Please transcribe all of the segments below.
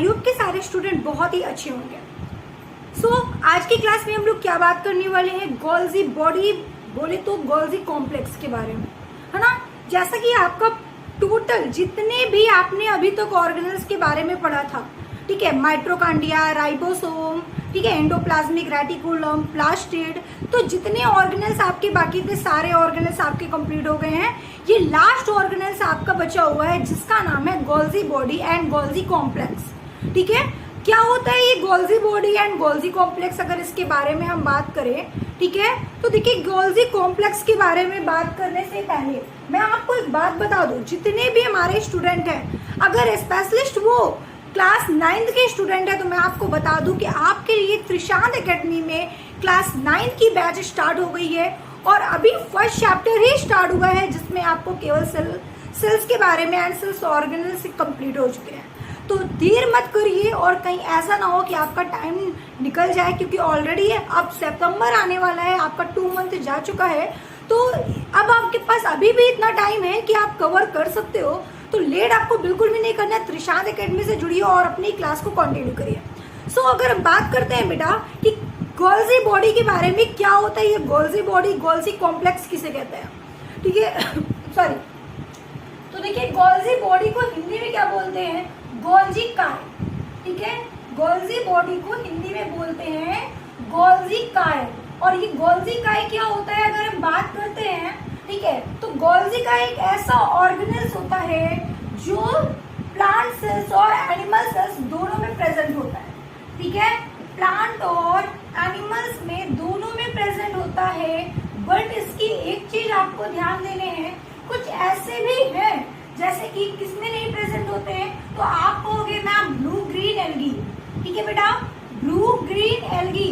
I hope के सारे student बहुत ही अच्छे होंगे। आज की क्लास में हम लोग क्या बात करने वाले हैं, गोल्जी बॉडी बोले तो गोल्जी कॉम्प्लेक्स के बारे में, है ना। जैसा कि आपका टोटल जितने भी आपने अभी तक ऑर्गेनेल्स के बारे में पढ़ा था, ठीक है, माइट्रोकांड्रिया, राइबोसोम, ठीक है, एंडोप्लाज्मिक रेटिकुलम, प्लास्टिड, तो जितने ऑर्गेनेल्स आपके बाकी थे सारे ऑर्गेनेल्स आपके कंप्लीट हो गए हैं। ये लास्ट ऑर्गेनेल्स आपका बचा हुआ है जिसका नाम है Golgi body and Golgi complex, ठीक है। क्या होता है ये Golgi body and Golgi complex, अगर इसके बारे में हम बात करें, ठीक है, तो देखिए गोल्जी कॉम्प्लेक्स के बारे में बात करने से पहले मैं आपको एक बात बता दूं, जितने भी हमारे स्टूडेंट हैं, अगर स्पेशलिस्ट वो क्लास 9th के स्टूडेंट है तो मैं आपको बता दूं कि आपके लिए त्रिशांत एकेडमी में क्लास 9th की बैच स्टार्ट हो गई है और अभी फर्स्ट चैप्टर ही स्टार्ट हुआ है जिसमें आपको केवल सेल्स के बारे में एंड सेल्स ऑर्गेनेल्स कंप्लीट हो चुके हैं। तो देर मत करिए और कहीं ऐसा ना हो कि आपका टाइम निकल जाए, क्योंकि ऑलरेडी अब सितंबर आने वाला है, आपका 2 मंथ जा चुका है, तो अब आपके पास अभी भी इतना टाइम है कि आप कवर कर सकते हो। तो लेट आपको बिल्कुल भी नहीं करना है, त्रिशांत एकेडमी से जुड़िए और अपनी क्लास को कंटिन्यू करिए। अगर हम बात करते हैं बेटा कि गोल्जी बॉडी के बारे में, क्या होता है ये गोल्जी बॉडी, गोल्जी कॉम्प्लेक्स किसे कहते हैं, ठीक है सॉरी। तो देखिए गोल्जी बॉडी को हिंदी में क्या बोलते हैं, गोल्जी काय, ठीक है, गोल्जी बॉडी को हिंदी में बोलते हैं गोल्जी काय। और ये गोल्जी काय क्या होता है अगर हम बात करते हैं, ठीक है, तो गोल्जी का एक ऐसा ऑर्गेनेल्स होता है जो प्लांट सेल्स और एनिमल सेल्स दोनों में प्रेजेंट होता है, ठीक है, प्लांट और एनिमल्स में दोनों में प्रेजेंट होता है। बट इसकी एक चीज आपको ध्यान देने हैं, कुछ ऐसे भी हैं जैसे कि किसमें नहीं प्रेजेंट होते हैं, तो आप कहोगे मैम ब्लू ग्रीन एल्गी, ठीक है बेटा, ब्लू ग्रीन एल्गी।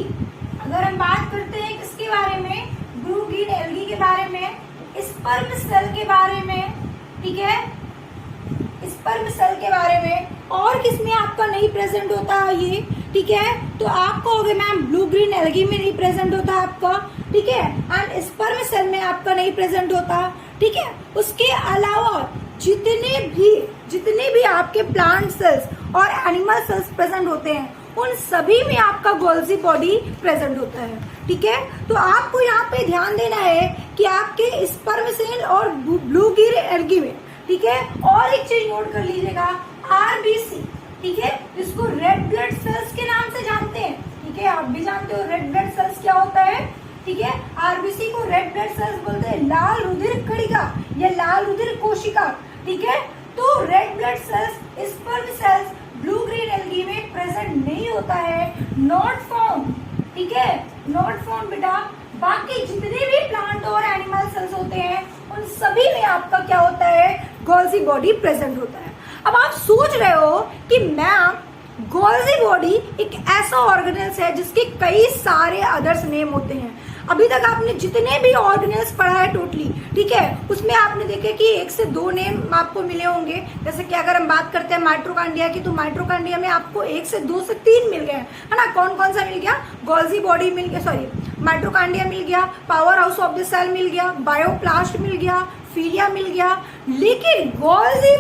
अगर हम बात करते हैं किसके बारे में, ब्लू ग्रीन एल्गी के बारे में, स्पर्म सेल के बारे में, ठीक है, स्पर्म सेल के बारे में, और किसमें आपका नहीं प्रेजेंट होता ये, ठीक है, तो आप कहोगे मैम ब्लू ग्रीन एल्गी में नहीं प्रेजेंट होता आपका, ठीक है, एंड स्पर्म सेल में आपका नहीं प्रेजेंट होता, ठीक है। उसके अलावा जितने भी आपके प्लांट सेल्स और एनिमल सेल्स प्रेजेंट होते हैं उन सभी में आपका गोल्जी बॉडी प्रेजेंट होता है, ठीक है। तो आपको यहाँ पे ध्यान देना है कि आपके स्पर्म सेल और ब्लू ग्रीन एल्गी में, ठीक है, और एक चीज नोट कर लीजिएगा, आरबीसी, ठीक है, इसको रेड ब्लड सेल्स के नाम से जानते हैं, ठीक है, आप भी जानते हो रेड ब्लड सेल्स क्या होता है, ठीक है, आरबीसी को रेड ब्लड सेल्स बोलते हैं, लाल रुधिर कणिका या लाल रुधिर कोशिका, ठीक है। तो red blood cells, sperm cells blue green algae में प्रेजेंट नहीं होता है, नॉट फाउंड, ठीक है, नॉट फाउंड बेटा। बाकी जितने भी प्लांट और एनिमल सेल्स होते हैं उन सभी में आपका क्या होता है, गोल्जी बॉडी प्रेजेंट होता है। अब आप सोच रहे हो कि मैम गोल्जी बॉडी एक ऐसा ऑर्गेनेल्स है जिसके कई सारे अदर्स नेम होते हैं। अभी तक आपने जितने भी ऑर्गेनेल्स पढ़ा है टोटली, ठीक है, उसमें आपने देखे कि 1 से 2 नेम आपको मिले होंगे। जैसे कि अगर हम बात करते हैं माइट्रोकांड्रिया की, तो माइट्रोकांड्रिया में आपको 1 से 2 से 3 मिल गए, है ना। कौन कौन सा मिल गया, गोल्जी बॉडी मिल गया, सॉरी माइट्रोकांड्रिया मिल गया, power house of the cell मिल गया, बायोप्लास्ट मिल गया, फीलिया मिल गया। लेकिन गोल्जी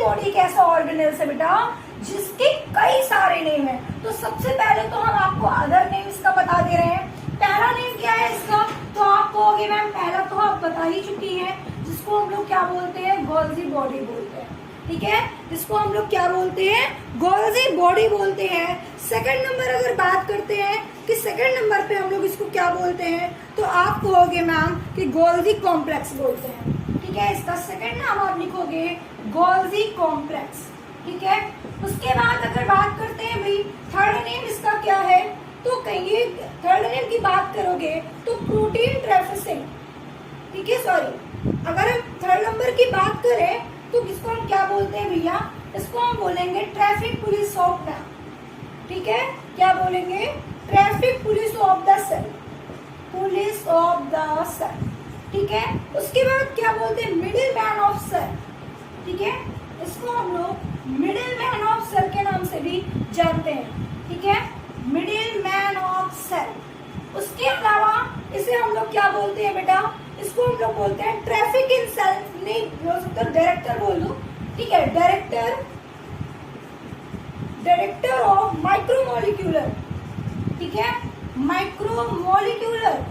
बॉडी एक ऐसा ऑर्गेनेल्स है बेटा जिसके कई सारे नेम है। तो सबसे पहले तो हम आपको अदर नेम इसका बता दे रहे हैं। पहला नेम क्या है इसका, तो आप कहोगे मैम पहला तो आप बता ही चुकी हैं, जिसको हम लोग क्या बोलते हैं, गोल्जी बॉडी बोलते हैं, ठीक है, जिसको हम लोग क्या बोलते हैं, गोल्जी बॉडी बोलते हैं। सेकंड नंबर अगर बात करते हैं कि सेकंड नंबर पे हम लोग इसको क्या बोलते हैं, तो आप कहोगे मैम कि गोल्जी कॉम्प्लेक्स बोलते हैं, ठीक है। इसका सेकंड नाम आप लिखोगे गोल्जी कॉम्प्लेक्स, ठीक है। उसके बाद अगर बात करते हैं भाई थर्ड नेम इसका क्या है, तो कहिए थर्ड नेम की बात करोगे तो प्रोटीन ट्रैफिसिंग, ठीक है, सॉरी अगर हम थर्ड नंबर की बात करें तो इसको हम क्या बोलते हैं भैया, इसको हम बोलेंगे ट्रैफिक पुलिस ऑफ द, ठीक है, क्या बोलेंगे, traffic police of the cell, police of the cell, ठीक है। उसके बाद क्या बोलते हैं, मिडिल मैन ऑफ सेल, ठीक है, इसको हम लोग मिडिल मैन ऑफ सेल के नाम से भी जानते हैं, ठीक है, मिडिल मैन ऑफ सेल। उसके अलावा इसे हम लोग क्या बोलते हैं बेटा, इसको हम लोग बोलते हैं ट्रैफिक इन सेल, नहीं बोल सकते डायरेक्टर बोल दो, ठीक है, डायरेक्टर डायरेक्टर ऑफ माइक्रोमोलिक्यूलर, ठीक है, माइक्रोमोलिक्यूलर,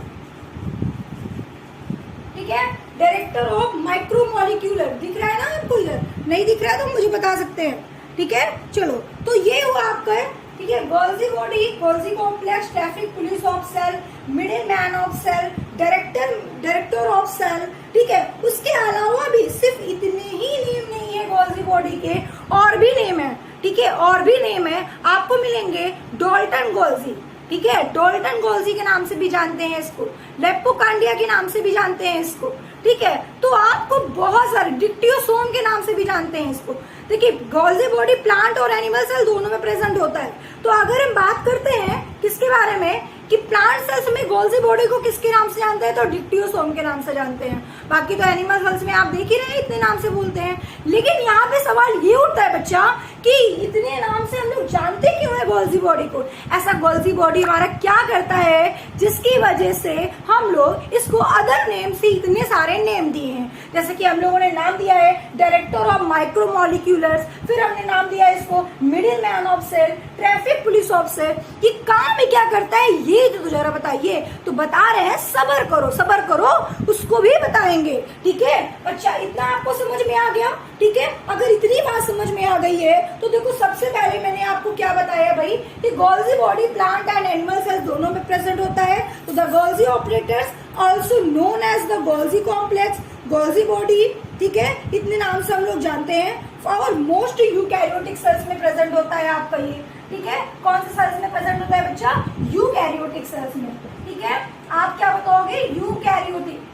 ठीक है, डायरेक्टर ऑफ माइक्रोमोलिक्यूलर। दिख रहा है ना आपको? इधर नहीं दिख रहा है तो मुझे बता सकते हैं, ठीक है। चलो, तो ये हुआ आपका है, ठीक है, Golgi body, Golgi complex, traffic police of cell, middle man of cell, director of cell, ठीक है। उसके अलावा भी सिर्फ इतने ही नेम नहीं है गोल्जी बॉडी के, और भी नेम है, ठीक है, और भी नेम है आपको मिलेंगे। डाल्टन गोल्जी, ठीक है, डाल्टन गोल्जी के नाम से भी जानते हैं इसको, लेप्पोकार्डिया के नाम से भी जानते हैं इसको, ठीक है। तो आपको बहुत सारे, डिक्टियोसोम के नाम से भी जानते हैं इसको। देखिए, गोल्जी बॉडी प्लांट और एनिमल सेल दोनों में प्रेजेंट होता है। तो अगर हम बात करते हैं किसके बारे में कि प्लांट सेल्स में गोल्जी बॉडी को किसके नाम से जानते हैं, तो डिक्टियोसोम के नाम से जानते हैं। बाकी तो एनिमल सेल्स में आप देख ही रहे हैं इतने नाम से बोलते हैं। लेकिन यहाँ पे सवाल ये उठता है बच्चा कि इतने नाम से हम लोग जानते क्यों है गोल्जी बॉडी को? ऐसा गोल्जी बॉडी हमारा क्या करता है जिसकी वजह से हम लोग इसको अदर नेम से इतने सारे नेम दिए हैं? जैसे कि हम लोगों ने नाम दिया है डायरेक्टर ऑफ माइक्रोमोलिक्यूलर्स, फिर हमने नाम दिया है इसको middle man of cell, traffic police of cell. ये काम में क्या करता है ये तो जरा बताइए। तो बता रहे हैं, सब्र करो, सब्र करो, उसको भी बताएंगे, ठीक है। अच्छा, इतना आपको समझ में आ गया, ठीक है। अगर इतनी बात समझ में आ गई है तो देखो, सबसे पहले मैंने आपको क्या बताया भाई कि Golgi body plant and animal cells दोनों में प्रेजेंट होता है। तो the Golgi apparatus also known as the Golgi complex, Golgi body, ठीक है, इतने नाम से हम लोग जानते हैं। और मोस्ट यूकैरियोटिक सेल्स में प्रेजेंट होता है आपका ये, ठीक है। कौन से सेल्स में प्रेजेंट होता है बच्चा? यूकैरियोटिक सेल्स में, ठीक है। आप क्या बताओगे? यूकैरियोटिक।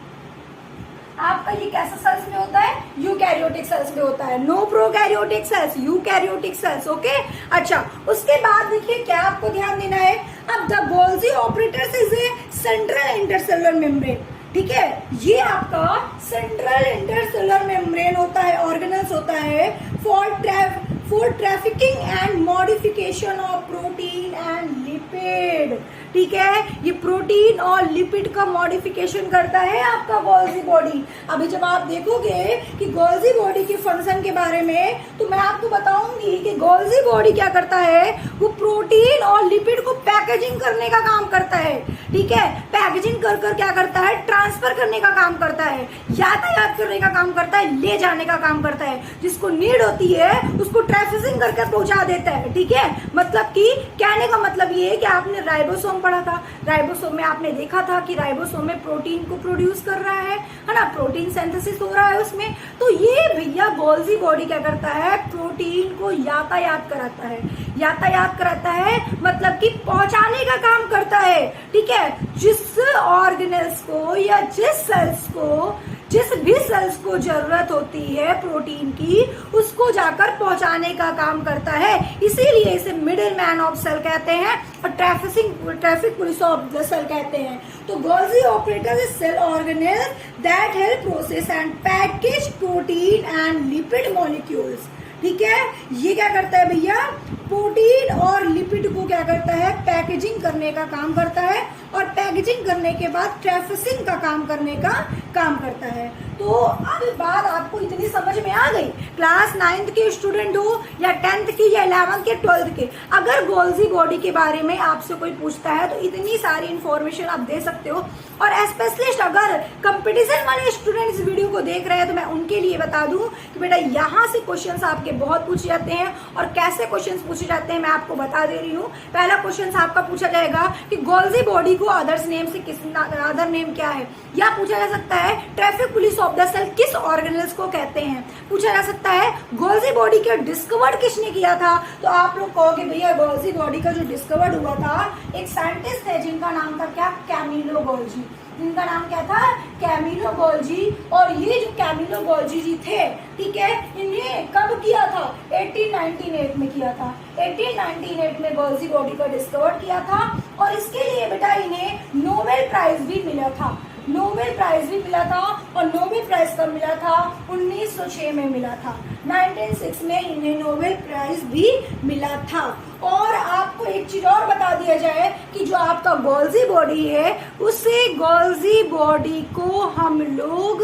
आपका ये कैसे सेल्स में होता है? यूकैरियोटिक सेल्स में होता है। No prokaryotic cells, eukaryotic cells, okay. अच्छा, उसके बाद देखिए क्या आपको ध्यान देना है। अब the Golgi apparatus is a central intercellular membrane, ठीक है। ये आपका सेंट्रल इंटरसेलुलर मेम्ब्रेन होता है, ऑर्गेनल्स होता है for trafficking and modification of protein and lipid, ठीक है। ये प्रोटीन और लिपिड का मॉडिफिकेशन करता है आपका गोल्जी बॉडी। अभी जब आप देखोगे कि गोल्जी बॉडी के फंक्शन के बारे में, तो मैं आपको बताऊंगी कि गोल्जी बॉडी क्या करता है, वो प्रोटीन और लिपिड को पैकेजिंग करने का काम करता है, ठीक है। पैकेजिंग कर कर क्या करता है? ट्रांसफर करने का काम करता है, यातायात करने का काम करता है, ले जाने का काम करता है। जिसको नीड होती है उसको ट्रैफिकिंग करके पहुंचा देता है, ठीक है। मतलब कि कहने का मतलब ये है कि आपने राइबोसोम पढ़ा था, राइबोसोम में आपने देखा था कि राइबोसोम में प्रोटीन को प्रोड्यूस कर रहा है ना, प्रोटीन सिंथेसिस हो रहा है उसमें। तो ये भैया गोल्जी बॉडी क्या करता है? प्रोटीन को यातायात कराता है, यातायात कराता है मतलब कि पहुंचाने का काम करता है, ठीक है। जिस ऑर्गेनल्स को या जिस भी सेल्स को जरूरत होती है प्रोटीन की, उसको जाकर पहुंचाने का काम करता है। इसीलिए इसे मिडिल मैन ऑफ सेल कहते हैं और traffic police of the cell कहते हैं। तो Golgi apparatus is cell organelle that help process and package protein and lipid molecules, ठीक है। ये क्या करता है भैया? प्रोटीन और लिपिड को क्या करता है? पैकेजिंग करने का काम करता है, और पैकेजिंग करने के बाद ट्रैफिकिंग का काम करने का काम करता है। तो अब बात आपको इतनी समझ में आ गई, क्लास 9th के स्टूडेंट हो या 10th के या 11th के 12th के, अगर गोल्जी बॉडी के बारे में आपसे कोई पूछता है तो इतनी सारी इंफॉर्मेशन आप दे सकते हो। और स्पेशलिस्ट अगर कंपटीशन वाले स्टूडेंट इस वीडियो को देख रहे हैं तो मैं उनके लिए बता दूं कि बेटा यहाँ से क्वेश्चंस आपके बहुत पूछे जाते हैं, और कैसे क्वेश्चंस पूछे जाते हैं मैं आपको बता दे रही हूँ। पहला क्वेश्चन आपका पूछा जाएगा कि गोल्जी बॉडी को अदर्स नेम से अदर नेम क्या है, या पूछा जा सकता है traffic police of the cell किस ऑर्गेनल्स को कहते हैं। पूछा जा सकता है गोल्जी बॉडी के डिस्कवर्ड किसने किया था, तो आप लोग कहोगे भैया गोल्जी बॉडी का जो डिस्कवर्ड हुआ था एक साइंटिस्ट थे जिनका नाम था क्या? Camillo Golgi. जिनका नाम क्या था? Camillo Golgi. और ये जो कैमिलो गोल्जी जी थे, ठीक है, इन्हें कब किया था? 1898 में किया था। 1898 में गोल्जी बॉडी का डिस्कवर किया था, और इसके लिए बेटा इन्हें नोबेल प्राइज भी मिला था। नोबेल प्राइज भी मिला था, और नोबेल प्राइज कब मिला था? 1906 में मिला था। 1906 में इन्हें नोबेल प्राइज भी मिला था। और आपको एक चीज और बता दिया जाए कि जो आपका गोल्जी बॉडी है, उसे गोल्जी बॉडी को हम लोग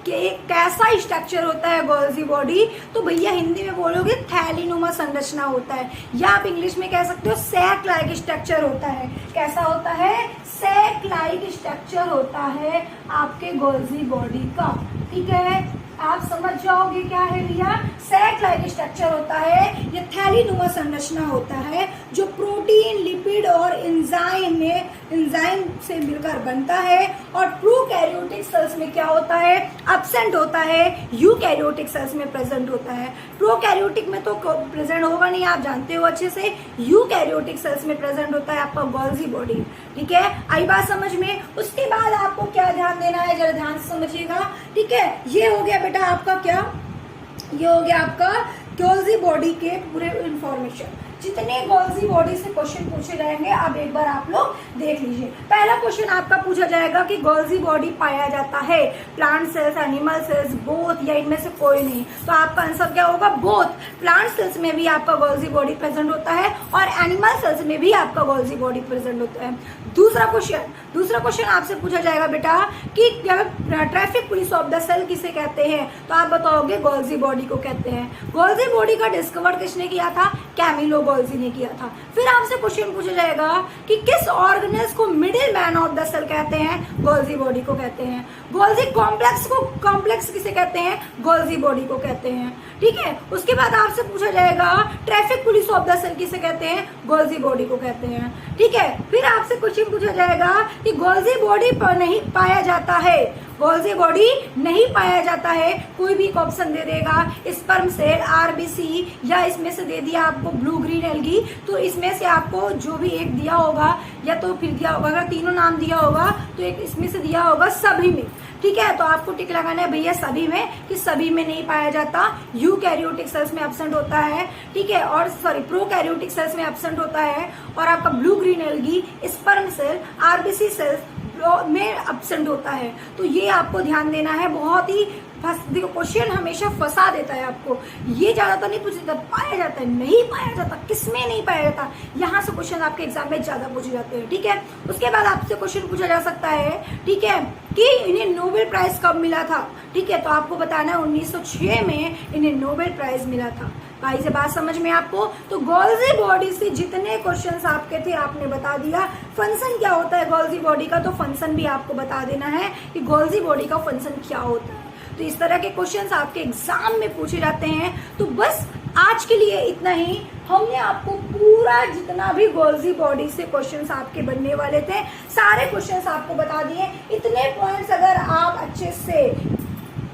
कि कैसा स्ट्रक्चर होता है गोल्जी बॉडी, तो भैया हिंदी में बोलोगे थैलीनुमा संरचना होता है, या आप इंग्लिश में कह सकते हो सैक लाइक स्ट्रक्चर होता है। कैसा होता है? सैक लाइक स्ट्रक्चर होता है आपके गोल्जी बॉडी का। ठीक है, आप समझ जाओगे क्या है भैया? सैक लाइक स्ट्रक्चर होता है, ये थैलीनुमा संरचना होता है जो प्रोटीन, लिपिड और एंजाइम से मिलकर बनता है। और प्रोकैरियोटिक सेल्स में क्या होता है? एब्सेंट होता है, यूकैरियोटिक सेल्स में प्रेजेंट होता है। प्रोकैरियोटिक में तो प्रेजेंट होगा नहीं, आप जानते हो अच्छे से। यूकैरियोटिक सेल्स में प्रेजेंट होता है आपका गोल्जी बॉडी। ठीक है, आई बात समझ में? उसके बाद आपको क्या ध्यान देना है, जरा ध्यान से समझिएगा। ठीक है, ये हो गया बेटा आपका क्या, ये हो गया आपका गोल्जी बॉडी के पूरे इंफॉर्मेशन। जितने गोल्जी बॉडी से क्वेश्चन पूछे जाएंगे अब एक बार आप लोग देख लीजिए। पहला क्वेश्चन आपका पूछा जाएगा कि गोल्जी बॉडी पाया जाता है plant cells, animal cells, both, या इनमें से कोई नहीं। तो आपका आंसर क्या होगा? बोथ। प्लांट सेल्स में भी आपका गोल्जी बॉडी प्रेजेंट होता है और एनिमल सेल्स में भी आपका गोल्जी बॉडी प्रेजेंट होता है। दूसरा क्वेश्चन आपसे पूछा जाएगा बेटा कि traffic police of the cell किसे कहते हैं? तो आप बताओगे गोल्जी बॉडी को कहते हैं। गोल्जी बॉडी का डिस्कवर किसने किया था? कैमिलो गोल्जी ने किया था। फिर आपसे क्वेश्चन पूछा जाएगा कि किस ऑर्गेनेल्स को middle man of the cell कहते हैं? गोल्जी बॉडी को कहते हैं। गोल्जी कॉम्प्लेक्स किसे कहते हैं? गोल्जी बॉडी को कहते हैं। ठीक है, उसके बाद आपसे पूछा जाएगा traffic police of the cell किसे कहते हैं? गोल्जी बॉडी को कहते हैं। ठीक है, फिर आपसे क्वेश्चन पूछा जाएगा कि गोल्जी बॉडी पर नहीं पाया जाता है, गोल्जी बॉडी नहीं पाया जाता है, कोई भी एक ऑप्शन दे देगा, स्पर्म सेल, आरबीसी, या इसमें से दे दिया आपको ब्लू ग्रीन एल्गी। तो इसमें से आपको जो भी एक दिया होगा या तो फिर दिया होगा, अगर तीनों नाम दिया होगा तो एक इसमें से दिया होगा सभी में। ठीक है, तो आपको टिक लगाना है भैया सभी में, कि सभी में नहीं पाया जाता, यूकैरियोटिक सेल्स में एब्सेंट होता है। ठीक है, और सॉरी प्रोकैरियोटिक सेल्स में एब्सेंट होता है, और आपका blue green algae, sperm cell, RBC cells में एब्सेंट होता है। तो ये आपको ध्यान देना है। बहुत ही देखो क्वेश्चन हमेशा फंसा देता है आपको। ये ज्यादा तो नहीं पूछता, पाया जाता है, नहीं पाया जाता, किसमें नहीं पाया जाता, यहाँ से क्वेश्चन आपके एग्जाम में ज्यादा पूछे जाते हैं। ठीक है, उसके बाद आपसे क्वेश्चन पूछा जा सकता है, ठीक है, कि इन्हें नोबेल प्राइज कब मिला था? ठीक है, तो आपको बताना है 1906 में इन्हें नोबेल प्राइज मिला था। भाई से बात समझ में आपको? तो गोल्जी बॉडी से जितने क्वेश्चंस आपके थे आपने बता दिया। फंक्शन क्या होता है गोल्जी बॉडी का, तो फंक्शन भी आपको बता देना है कि गोल्जी बॉडी का फंक्शन क्या होता है। तो इस तरह के क्वेश्चंस आपके एग्जाम में पूछे जाते हैं। तो बस आज के लिए इतना ही। हमने आपको पूरा जितना भी गोल्जी बॉडी से क्वेश्चंस आपके बनने वाले थे सारे क्वेश्चंस आपको बता दिए। इतने पॉइंट्स अगर आप अच्छे से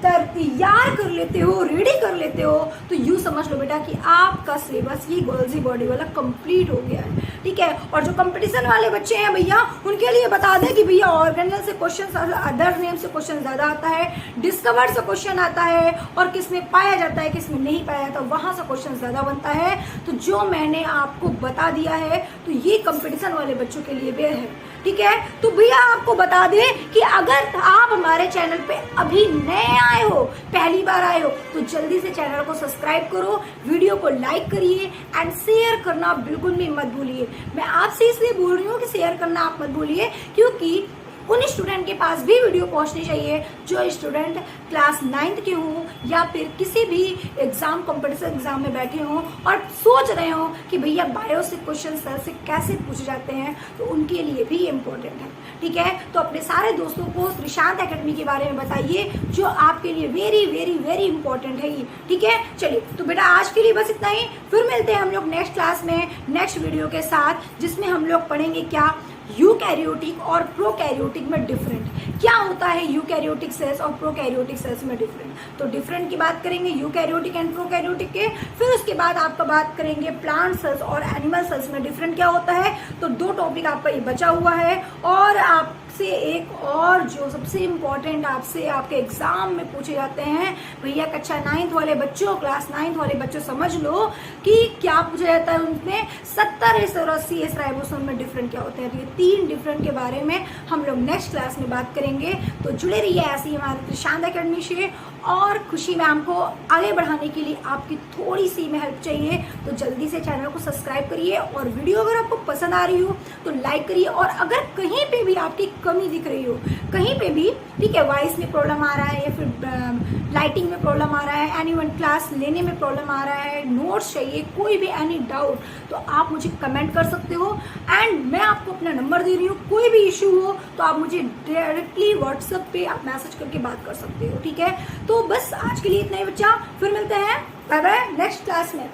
तैयार कर लेते हो, रेडी कर लेते हो, तो यूं समझ लो बेटा कि आपका सिलेबस ये गोल्जी बॉडी वाला कंप्लीट हो गया है। ठीक है, और जो कंपटीशन वाले बच्चे हैं भैया उनके लिए बता दें कि भैया ऑर्गेनल से क्वेश्चन, अदर नेम से क्वेश्चन ज्यादा आता है, डिस्कवर्ड से क्वेश्चन आता है, और किसमें पाया जाता है किसमें नहीं पाया जाता वहां से क्वेश्चन ज्यादा बनता है। तो जो मैंने आपको बता दिया है तो ये कंपटीशन वाले बच्चों के लिए भी है। ठीक है, तो भैया आपको बता दें कि अगर आप हमारे चैनल पे अभी नए आए हो, पहली बार आए हो, तो जल्दी से चैनल को सब्सक्राइब करो, वीडियो को लाइक करिए एंड शेयर करना बिल्कुल भी मत भूलिए। मैं आपसे इसलिए बोल रही हूँ कि शेयर करना आप मत भूलिए, क्योंकि उन स्टूडेंट के पास भी वीडियो पहुंचनी चाहिए जो स्टूडेंट क्लास 9th के हों या फिर किसी भी एग्जाम, कॉम्पिटिशन एग्जाम में बैठे हों और सोच रहे हो कि भैया बायो से क्वेश्चन सर से कैसे पूछे जाते हैं, तो उनके लिए भी इम्पोर्टेंट है। ठीक है, तो अपने सारे दोस्तों को श्रीशांत एकेडमी के बारे में बताइए जो आपके लिए वेरी वेरी वेरी इंपॉर्टेंट है ये। ठीक है, चलिए तो बेटा आज के लिए बस इतना ही। फिर मिलते हैं हम लोग नेक्स्ट क्लास में नेक्स्ट वीडियो के साथ, जिसमें हम लोग पढ़ेंगे क्या यूकैरियोटिक और प्रोकैरियोटिक में डिफरेंट क्या होता है, यूकैरियोटिक सेल्स और प्रोकैरियोटिक सेल्स में डिफरेंट। तो डिफरेंट की बात करेंगे यूकैरियोटिक एंड प्रोकैरियोटिक के। फिर उसके बाद आपका बात करेंगे प्लांट सेल्स और एनिमल सेल्स में डिफरेंट क्या होता है। तो 2 टॉपिक आपका ये बचा हुआ है। और आपसे एक और जो सबसे इम्पोर्टेंट आपसे आपके एग्जाम में पूछे जाते हैं, भैया कक्षा 9th वाले बच्चों, क्लास 9th वाले बच्चों समझ लो कि क्या पूछा जाता है उनमें 70S और 80S राइबोसोम में डिफरेंट क्या होते हैं। 3 डिफरेंट के बारे में हम लोग नेक्स्ट क्लास में बात करेंगे। तो जुड़े रहिए ऐसे ही हमारे प्रशांत अकेडमी से। और खुशी मैम को आगे बढ़ाने के लिए आपकी थोड़ी सी में हेल्प चाहिए, तो जल्दी से चैनल को सब्सक्राइब करिए और वीडियो अगर आपको पसंद आ रही हो तो लाइक करिए। और अगर कहीं पे भी आपकी कमी दिख रही हो, कहीं पे भी, ठीक है, वॉइस में प्रॉब्लम आ रहा है या फिर लाइटिंग में प्रॉब्लम आ रहा है, एनीवन क्लास लेने में प्रॉब्लम आ रहा है, नोट्स चाहिए, कोई भी एनी डाउट, तो आप मुझे कमेंट कर सकते हो। एंड मैं आपको अपना नंबर दे रही हूँ, कोई भी इशू हो तो आप मुझे डायरेक्टली व्हाट्सएप पे आप मैसेज करके बात कर सकते हो, ठीक है। तो बस आज के लिए इतना ही बच्चा, फिर मिलते हैं, बाय बाय नेक्स्ट क्लास में।